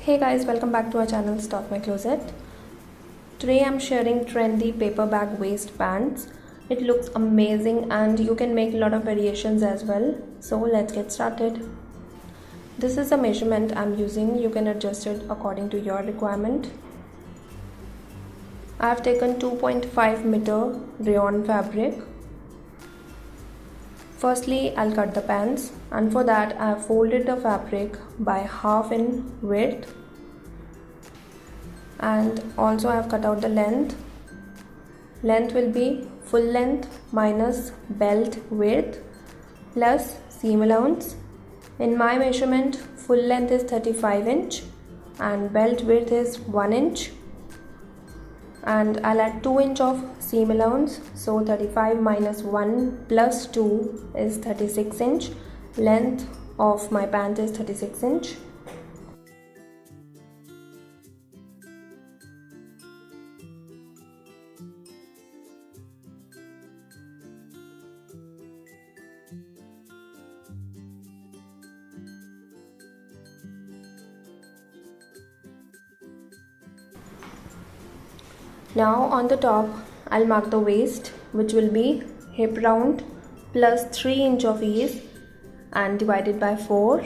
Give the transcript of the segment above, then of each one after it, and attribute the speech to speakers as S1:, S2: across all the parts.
S1: Hey guys, welcome back to our channel Stalk My Closet. Today I'm sharing trendy paper bag waist pants. It looks amazing and you can make a lot of variations as well. So let's get started. This is the measurement I'm using. You can adjust it according to your requirement. I have taken 2.5 meter rayon fabric. Firstly, I'll cut the pants, and for that I have folded the fabric by half in width, and also I have cut out the length. Length will be full length minus belt width plus seam allowance. In my measurement, full length is 35 inch and belt width is 1 inch. And I'll add 2 inch of seam allowance, so 35 minus 1 plus 2 is 36 inch. Length of my pant is 36 inch. Now on the top, I'll mark the waist, which will be hip round plus 3 inch of ease and divided by 4.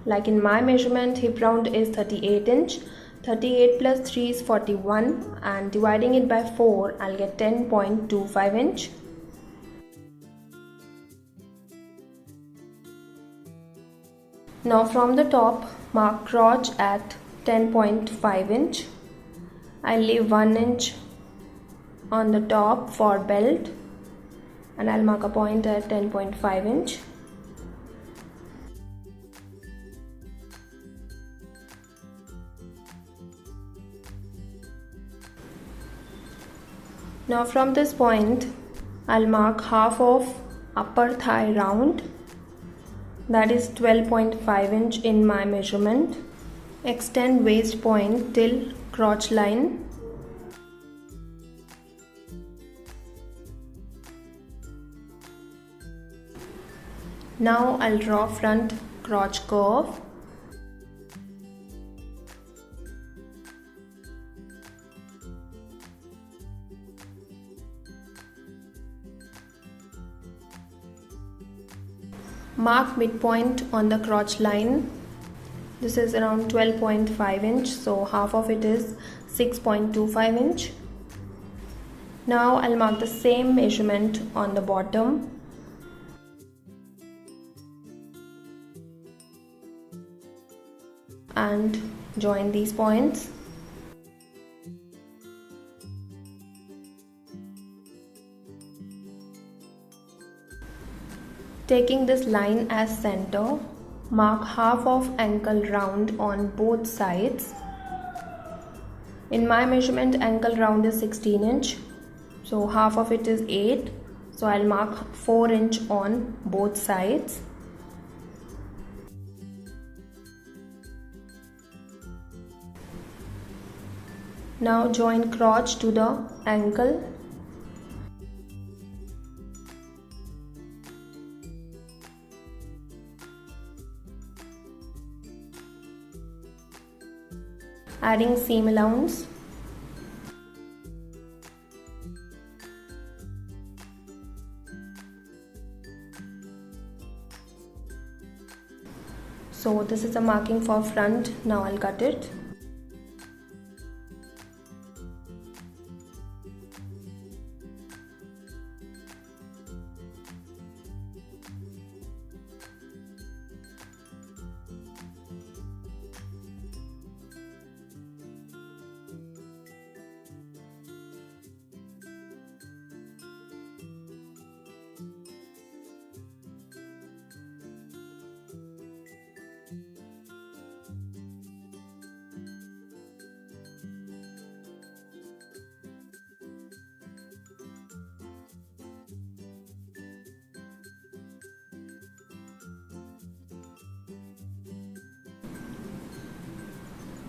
S1: Like in my measurement, hip round is 38 inch. 38 plus 3 is 41, and dividing it by 4, I'll get 10.25 inch. Now from the top, mark crotch at 10.5 inch. I'll leave 1 inch on the top for belt, and I'll mark a point at 10.5 inch. Now from this point, I'll mark half of upper thigh round, that is 12.5 inch in my measurement. Extend waist point till crotch line. Now I'll draw front crotch curve. Mark midpoint on the crotch line. This is around 12.5 inch, so half of it is 6.25 inch. Now I'll mark the same measurement on the bottom. And join these points. Taking this line as center, mark half of ankle round on both sides. In my measurement, ankle round is 16 inch, so half of it is 8, so I'll mark 4 inch on both sides. Now join crotch to the ankle. Adding seam allowance. So this is a marking for front. Now I'll cut it.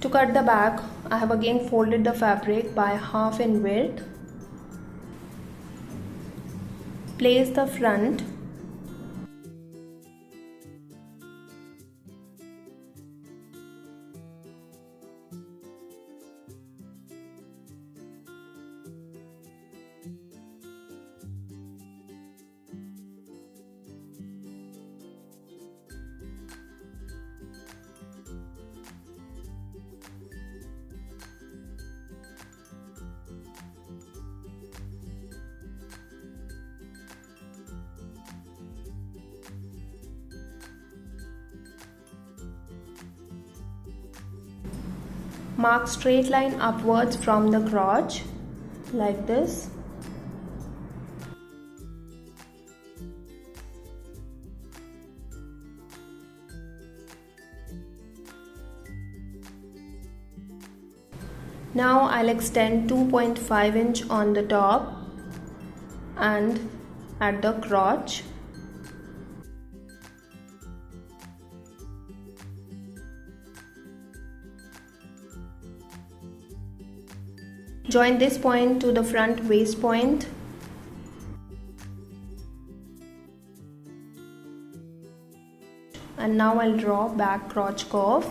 S1: To cut the back, I have again folded the fabric by half in width. Place the front mark straight line upwards from the crotch like this. Now I'll extend 2.5 inch on the top and at the crotch. Join this point to the front waist point. And now I'll draw back crotch curve.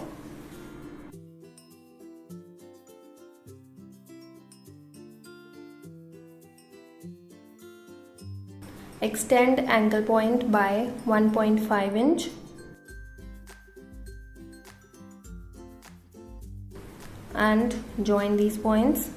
S1: Extend ankle point by 1.5 inch. And join these points.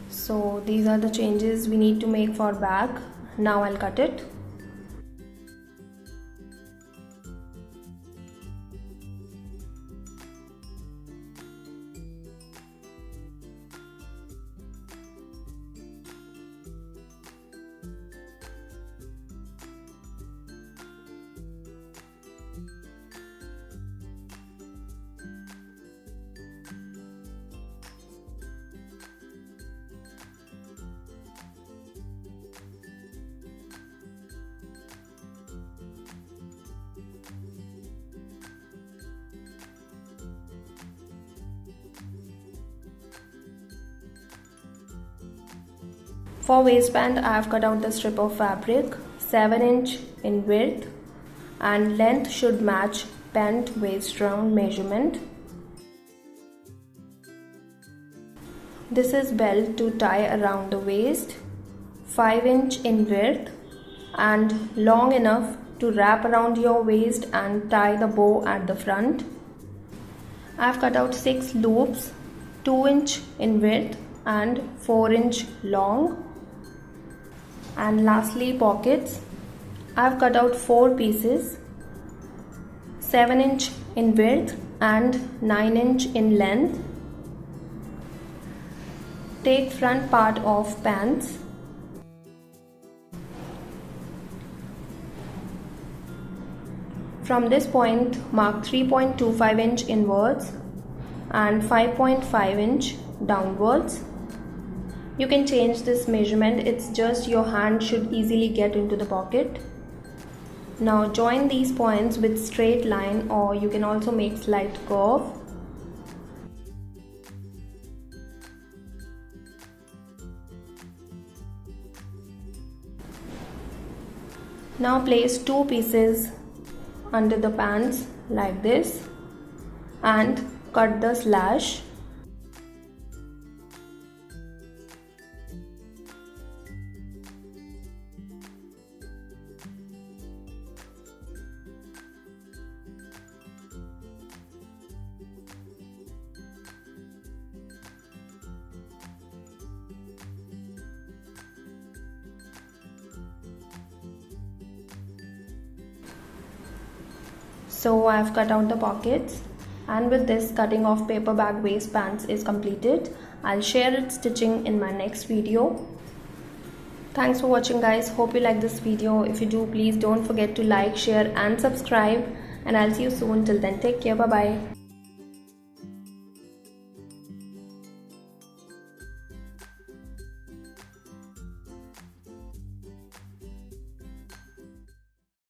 S1: So these are the changes we need to make for back. Now I'll cut it. For waistband, I have cut out the strip of fabric 7 inch in width and length should match Pant waist round measurement. This is belt to tie around the waist, 5 inch in width and long enough to wrap around your waist and tie the bow at the front. I have cut out 6 loops, 2 inch in width and 4 inch long. And lastly, pockets. I have cut out 4 pieces, 7 inch in width and 9 inch in length. Take front part of pants. From this point, mark 3.25 inch inwards and 5.5 inch downwards. You can change this measurement, it's just your hand should easily get into the pocket. Now join these points with straight line, or you can also make slight curve. Now place 2 pieces under the pants like this and cut the slash. So I have cut out the pockets, and with this, cutting of paper bag waist pants is completed. I'll share its stitching in my next video. Thanks for watching guys. Hope you like this video. If you do, please don't forget to like, share and subscribe, and I'll see you soon. Till then, take care. Bye bye.